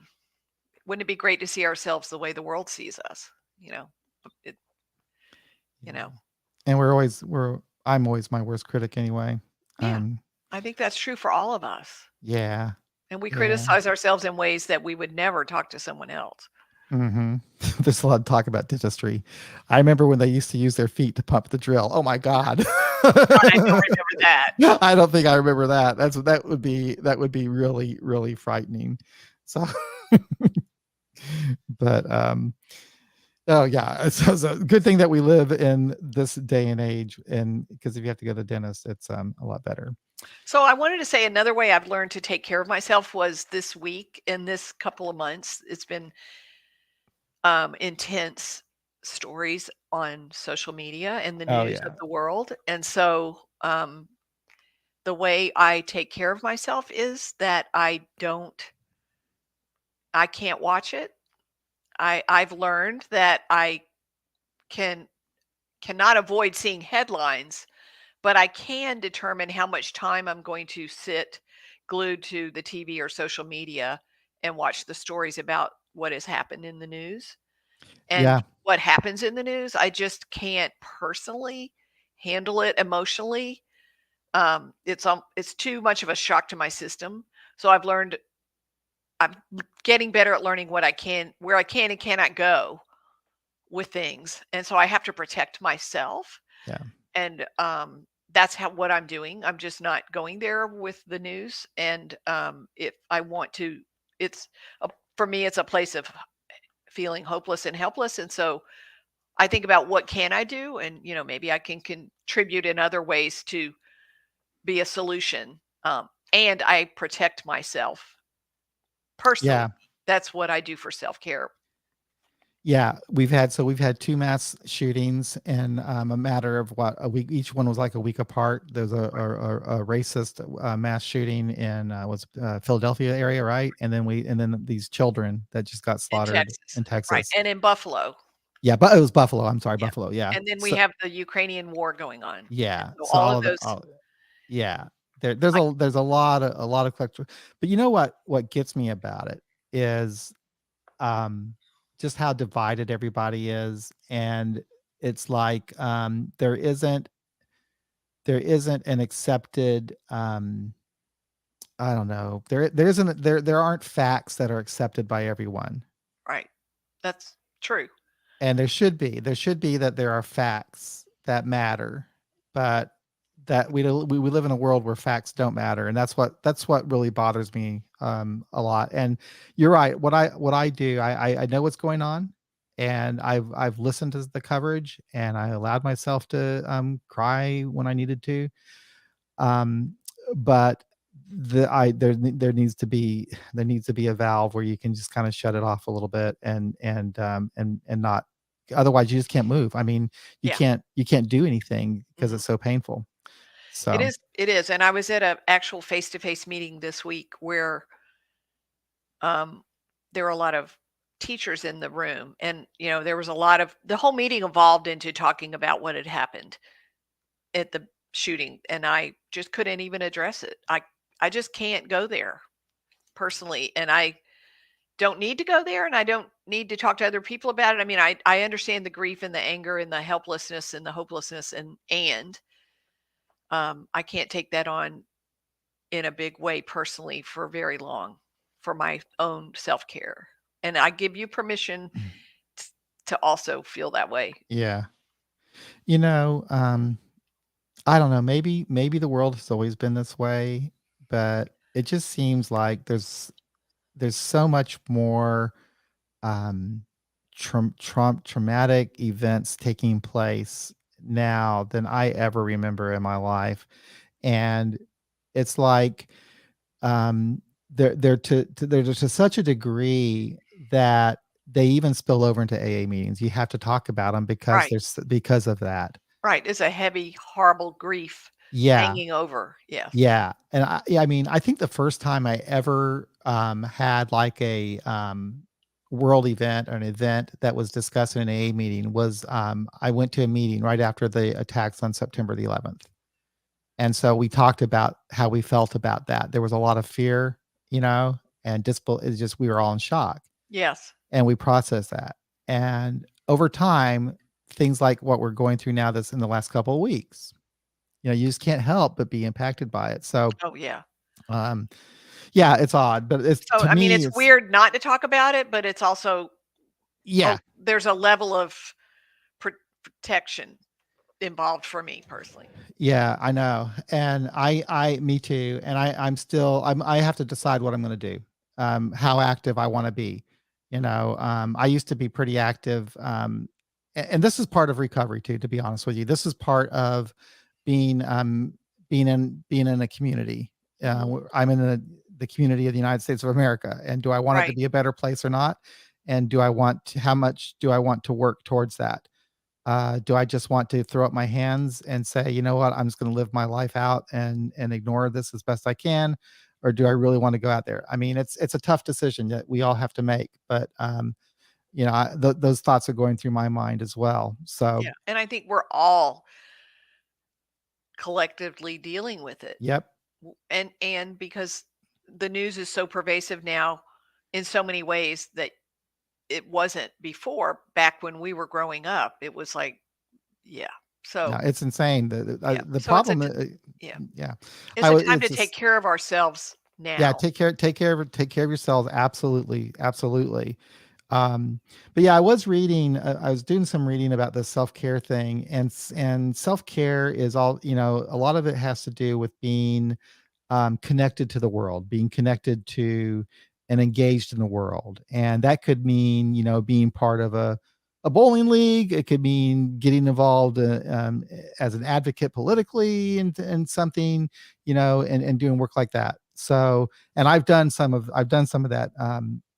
wouldn't it be great to see ourselves the way the world sees us? You know, it, you yeah. know, And I'm always my worst critic anyway. yeah, Um, I think that's true for all of us. yeah. And we Yeah. criticize ourselves in ways that we would never talk to someone else. Mhm. There's a lot of talk about dentistry. I remember when they used to use their feet to pump the drill. Oh my god. I don't remember that. I don't think I remember that. That would be really, really frightening. So, but, oh yeah, it's a good thing that we live in this day and age, and because if you have to go to the dentist, it's, a lot better. So I wanted to say another way I've learned to take care of myself was this week. In this couple of months, it's been intense stories on social media and the Oh, news yeah. of the world. And so the way I take care of myself is that I can't watch it. I've learned that I can cannot avoid seeing headlines, but I can determine how much time I'm going to sit glued to the TV or social media and watch the stories about what has happened in the news. And Yeah. what happens in the news, I just can't personally handle it emotionally. It's too much of a shock to my system. So I'm getting better at learning where I can and cannot go with things. And so I have to protect myself. Yeah. And that's what I'm doing. I'm just not going there with the news. And if I want to, it's for me, it's a place of feeling hopeless and helpless. And so I think about what can I do, and maybe I can contribute in other ways to be a solution. And I protect myself personally. Yeah. That's what I do for self care. Yeah, we've had 2 mass shootings in, a matter of what, a week. Each one was like a week apart. There's a racist, mass shooting in, Philadelphia area, right? And then these children that just got In slaughtered Texas, in right? Texas. And in Buffalo, Yeah, but it was Buffalo. I'm sorry, yeah. Buffalo. Yeah. And then we So have the Ukrainian war going on. And yeah, so so all all of of the those, yeah. I There's a lot of collector, but you know what gets me about it is, um, just how divided everybody is, and it's like, there isn't an accepted, I don't know, there aren't facts that are accepted by everyone, right. That's true. and there should be that there are facts that matter, but that we live in a world where facts don't matter, and that's what really bothers me, a lot. And you're right. What I do, I know what's going on, and I've listened to the coverage, and I allowed myself to, cry when I needed to. Um, but there needs to be a valve where you can just kind of shut it off a little bit, and not, otherwise you just can't move. I mean, Yeah. you can't do anything because Mhm. it's so painful. It So is. It is. And I was at an actual face to face meeting this week where um, there were a lot of teachers in the room, and there was a lot of the whole meeting evolved into talking about what had happened at the shooting, and I just couldn't even address it. I just can't go there personally, and I don't need to go there, and I don't need to talk to other people about it. I mean, I understand the grief and the anger and the helplessness and the hopelessness, and I can't take that on in a big way personally for very long for my own self-care. And I give you permission t- to also feel that way. yeah, you know, I don't know. Maybe the world has always been this way, but it just seems like there's so much more, um, traumatic events taking place now than I ever remember in my life, and it's like, um, they're to such a degree that they even spill over into AA meetings. You have to talk about them Right. because of that. Right. It's a heavy, horrible grief Yeah. hanging over. Yes. Yeah, and I mean, I think the first time I ever, had like a, world event or an event that was discussed in an AA meeting was, I went to a meeting right after the attacks on September the 11th, and so we talked about how we felt about that. There was a lot of fear, and disbel it's just we were all in shock, Yes. and we processed that, and over time, things like what we're going through now that's in the last couple of weeks, you just can't help but be impacted by it. So, Oh, yeah. um yeah, it's odd, but it's, So, to I mean, me, it's it's, weird not to talk about it, but it's also, yeah, there's a level of protection involved for me personally. yeah, I know, and me too, and I have to decide what I'm gonna do, how active I wanna be, I used to be pretty active, and this is part of recovery too, to be honest with you. This is part of being, being in a community. Mhm. I'm in the community of the United States of America, and do I want it to Right. be a better place or not? And how much do I want to work towards that? Do I just want to throw up my hands and say, you know what, I'm just going to live my life out and ignore this as best I can, or do I really want to go out there? I mean, it's a tough decision that we all have to make, but those thoughts are going through my mind as well. So, Yeah, and I think we're all collectively dealing with it. yep, And because the news is so pervasive now in so many ways that it wasn't before, back when we were growing up. It was like, yeah. yeah, So, it's insane. yeah. The So problem, yeah. yeah, It's a time it's to take just care of ourselves yeah, now. take care of yourselves. Absolutely, absolutely. But yeah, I was reading. I was doing some reading about the self care thing, and self care is all, a lot of it has to do with being connected to the world, being connected to and engaged in the world. And that could mean, being part of a bowling league. It could mean getting involved as an advocate politically in something, and doing work like that. So, and I've done some of that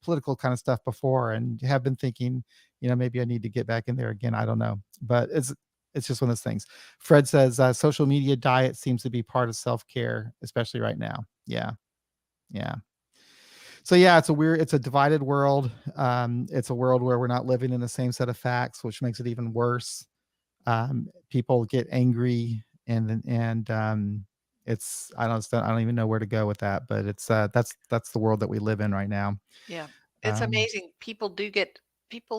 political kind of stuff before, and have been thinking, maybe I need to get back in there again. I don't know, but it's just one of those things. Fred says social media diet seems to be part of self care, especially right now. Yeah, yeah. So yeah, it's a divided world. It's a world where we're not living in the same set of facts, which makes it even worse. People get angry, and I don't even know where to go with that, but that's the world that we live in right now. Yeah. It's Um, amazing. People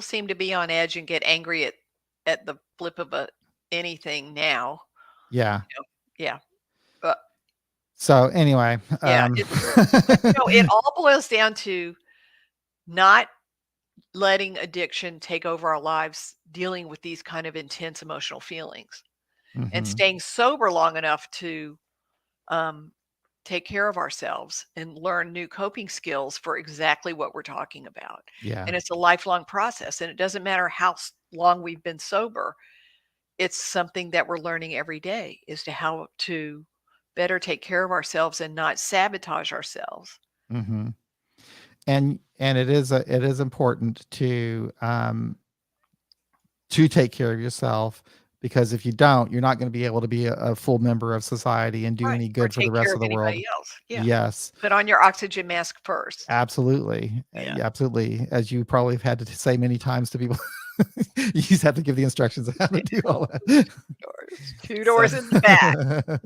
seem to be on edge and get angry at the flip of anything now. yeah. You know? Yeah. But So anyway, yeah, but it all boils down to not letting addiction take over our lives, dealing with these kind of intense emotional feelings, and mhm, staying sober long enough to um, take care of ourselves and learn new coping skills for exactly what we're talking about. yeah. And it's a lifelong process, and it doesn't matter how long we've been sober. It's something that we're learning every day, is to how to better take care of ourselves and not sabotage ourselves. Mhm. And it is important to take care of yourself, because if you don't, you're not going to be able to be a full member of society and do Right. any Or good for the take care rest of of the world. anybody else. Yeah. Yes, Put on your oxygen mask first. absolutely. Yeah. Yeah, absolutely. As you probably have had to say many times to people, you just have to give the instructions on how to do all that. Doors. 2 So, doors in the back.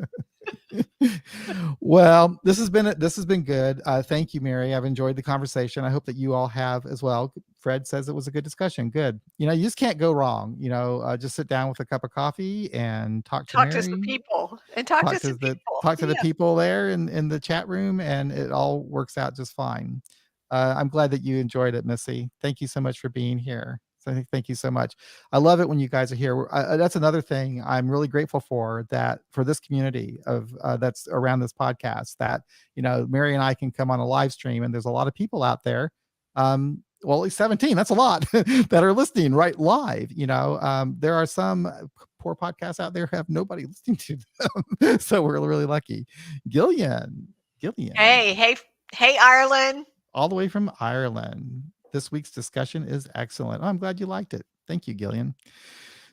well, this has been good. Thank you, Mary. I've enjoyed the conversation. I hope that you all have as well. Fred says it was a good discussion. Good. You just can't go wrong. Just sit down with a cup of coffee and talk to Talk to some Mary, people and talk to some people. talk to the Yeah. people there in the chat room, and it all works out just fine. I'm glad that you enjoyed it, Missy. Thank you so much for being here. So thank you so much. I love it when you guys are here. That's another thing I'm really grateful for this community of that's around this podcast. That Mary and I can come on a live stream, and there's a lot of people out there. Well, at least 17. That's a lot that are listening right live. There are some poor podcasts out there who have nobody listening to them, so we're really lucky. Gillian, Gillian, Hey, hey, hey, Ireland. all the way from Ireland. This week's discussion is excellent. Oh, I'm glad you liked it. Thank you, Gillian.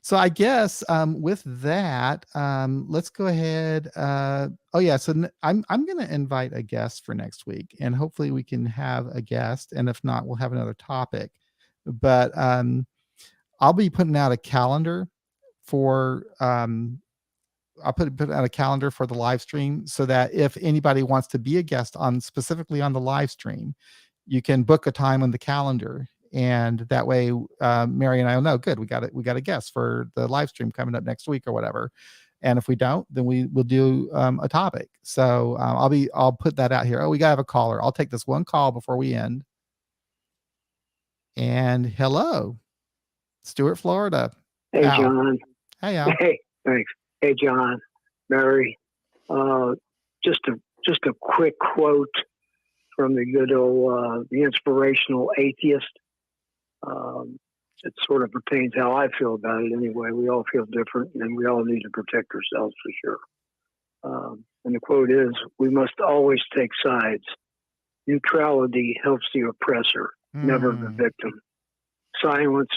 So I guess with that, let's go ahead. Oh yeah, so I'm going to invite a guest for next week, and hopefully we can have a guest. And if not, we'll have another topic. But I'll be putting out a calendar for I'll put out a calendar for the live stream, so that if anybody wants to be a guest on specifically on the live stream, you can book a time on the calendar, and that way Mary and I will know, good, we got a guest for the live stream coming up next week or whatever. And if we don't, then we will do a topic. So I'll put that out here. Oh, we gotta have a caller. I'll take this one call before we end. And hello, Stuart, Florida. Hey, Al. John. Hey, Al. Hey, thanks. Hey, John, Mary. Uh, just a quick quote from the good old the inspirational atheist. It sort of pertains how I feel about it anyway. We all feel different, and we all need to protect ourselves for sure. And the quote is, "We must always take sides. Neutrality helps the oppressor, never the Mm, victim. Silence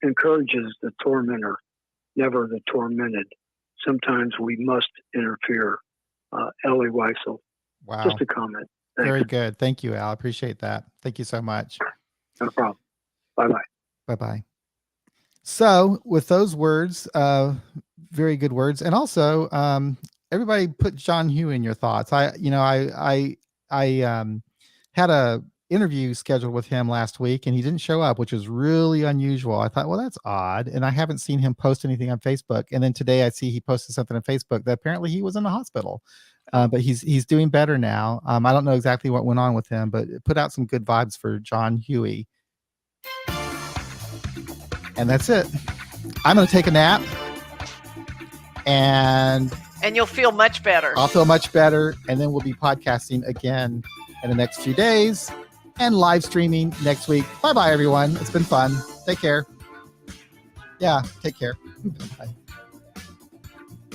encourages the tormentor, never the tormented. Sometimes we must interfere. Ellie Weissel. Wow. Just a comment. Thanks. Very good. Thank you, Al. I appreciate that. Thank you so much. No problem. Bye-bye. Bye-bye. So with those words, very good words. And also, everybody put John Huey in your thoughts. I had a interview scheduled with him last week and he didn't show up, which was really unusual. I thought, well, that's odd. And I haven't seen him post anything on Facebook. And then today I see he posted something on Facebook that apparently he was in the hospital. But he's doing better now. I don't know exactly what went on with him, but it put out some good vibes for John Huey. And that's it. I'm going to take a nap. And you'll feel much better. I'll feel much better. And then we'll be podcasting again in the next few days and live streaming next week. Bye-bye, everyone. It's been fun. Take care. Yeah, take care. Bye.